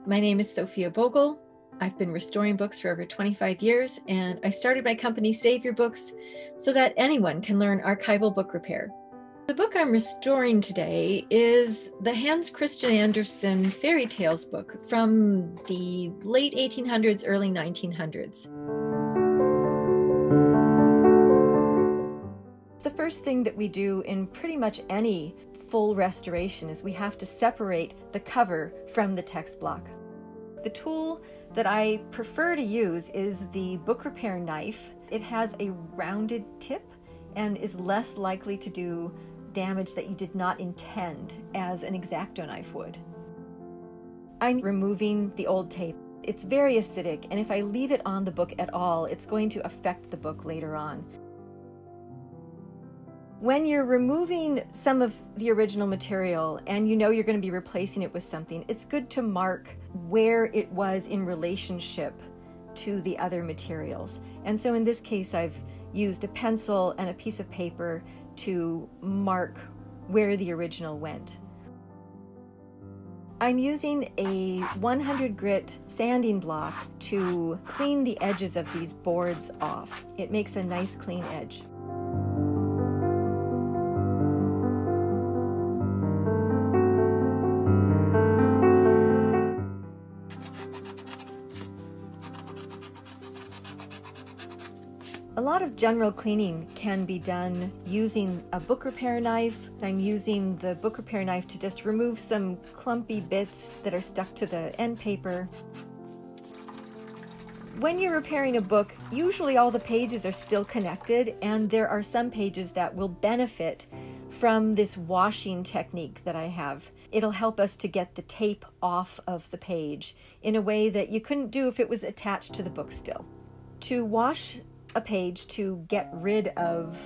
My name is Sophia Bogle. I've been restoring books for over 25 years, and I started my company Save Your Books so that anyone can learn archival book repair. The book I'm restoring today is the Hans Christian Andersen fairy tales book from the late 1800s, early 1900s. The first thing that we do in pretty much any full restoration is we have to separate the cover from the text block. The tool that I prefer to use is the book repair knife. It has a rounded tip and is less likely to do damage that you did not intend as an X-Acto knife would. I'm removing the old tape. It's very acidic, and if I leave it on the book at all, it's going to affect the book later on. When you're removing some of the original material and you know you're going to be replacing it with something, it's good to mark where it was in relationship to the other materials. And so in this case, I've used a pencil and a piece of paper to mark where the original went. I'm using a 100 grit sanding block to clean the edges of these boards off. It makes a nice clean edge. A lot of general cleaning can be done using a book repair knife. I'm using the book repair knife to just remove some clumpy bits that are stuck to the end paper. When you're repairing a book, usually all the pages are still connected, and there are some pages that will benefit from this washing technique that I have. It'll help us to get the tape off of the page in a way that you couldn't do if it was attached to the book still. To wash a page to get rid of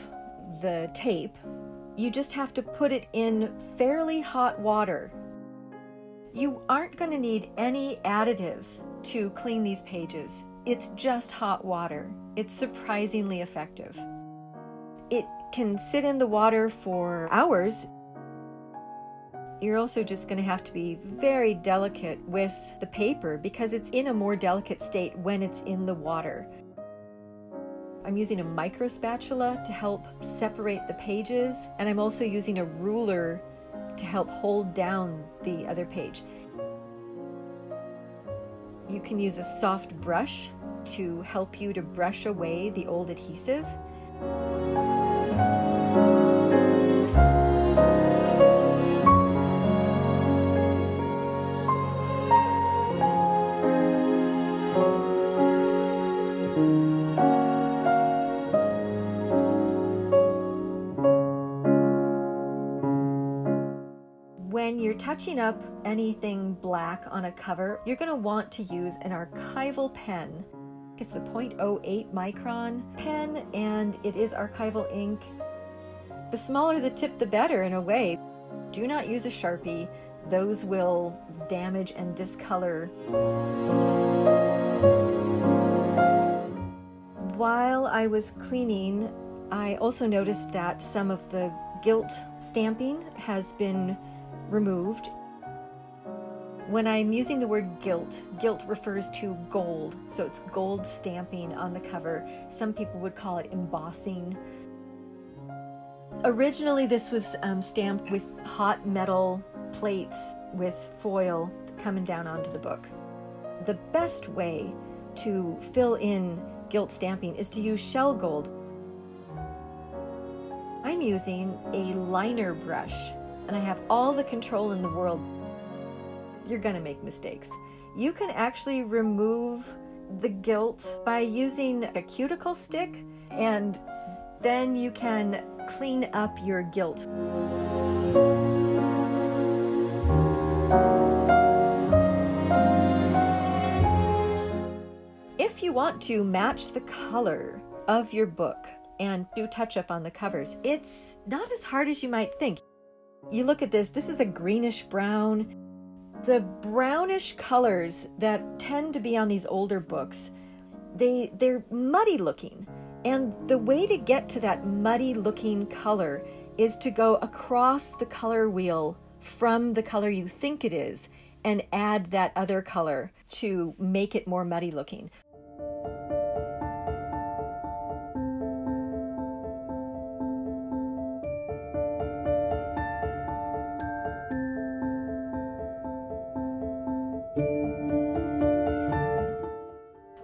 the tape, you just have to put it in fairly hot water. You aren't going to need any additives to clean these pages. It's just hot water. It's surprisingly effective. It can sit in the water for hours. You're also just going to have to be very delicate with the paper because it's in a more delicate state when it's in the water. I'm using a micro spatula to help separate the pages, and I'm also using a ruler to help hold down the other page. You can use a soft brush to help you to brush away the old adhesive. When you're touching up anything black on a cover, you're going to want to use an archival pen. It's the 0.08 micron pen, and it is archival ink. The smaller the tip, the better in a way. Do not use a Sharpie. Those will damage and discolor. While I was cleaning, I also noticed that some of the gilt stamping has been removed. When I'm using the word gilt, gilt refers to gold, so it's gold stamping on the cover. Some people would call it embossing. Originally, this was stamped with hot metal plates with foil coming down onto the book. The best way to fill in gilt stamping is to use shell gold. I'm using a liner brush, and I have all the control in the world. You're gonna make mistakes. You can actually remove the gilt by using a cuticle stick, and then you can clean up your gilt. If you want to match the color of your book and do touch up on the covers, it's not as hard as you might think. You look at this is a greenish brown. The brownish colors that tend to be on these older books, they're muddy looking. And the way to get to that muddy looking color is to go across the color wheel from the color you think it is and add that other color to make it more muddy looking.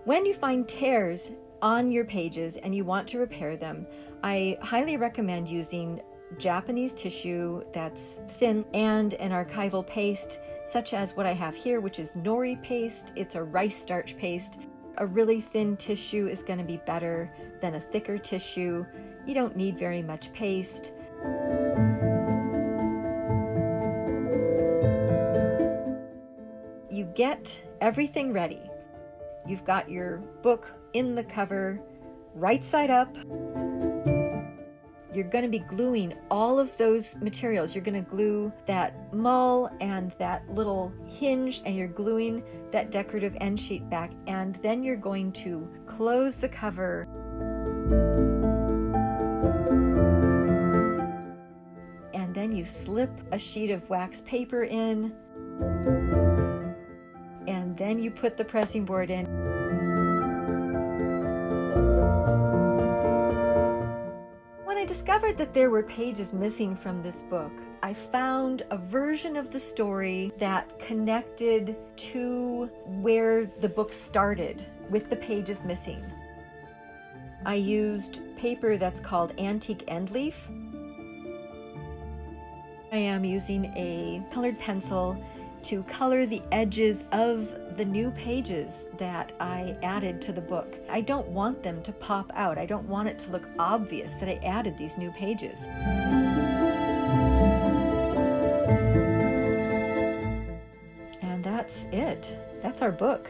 When you find tears on your pages and you want to repair them, I highly recommend using Japanese tissue that's thin and an archival paste, such as what I have here, which is nori paste. It's a rice starch paste. A really thin tissue is going to be better than a thicker tissue. You don't need very much paste. You get everything ready. You've got your book in the cover, right side up. You're going to be gluing all of those materials. You're going to glue that mull and that little hinge, and you're gluing that decorative end sheet back, and then you're going to close the cover. And then you slip a sheet of wax paper in, and then you put the pressing board in. When I discovered that there were pages missing from this book, I found a version of the story that connected to where the book started with the pages missing. I used paper that's called antique end leaf. I am using a colored pencil to color the edges of the new pages that I added to the book. I don't want them to pop out. I don't want it to look obvious that I added these new pages. And that's it. That's our book.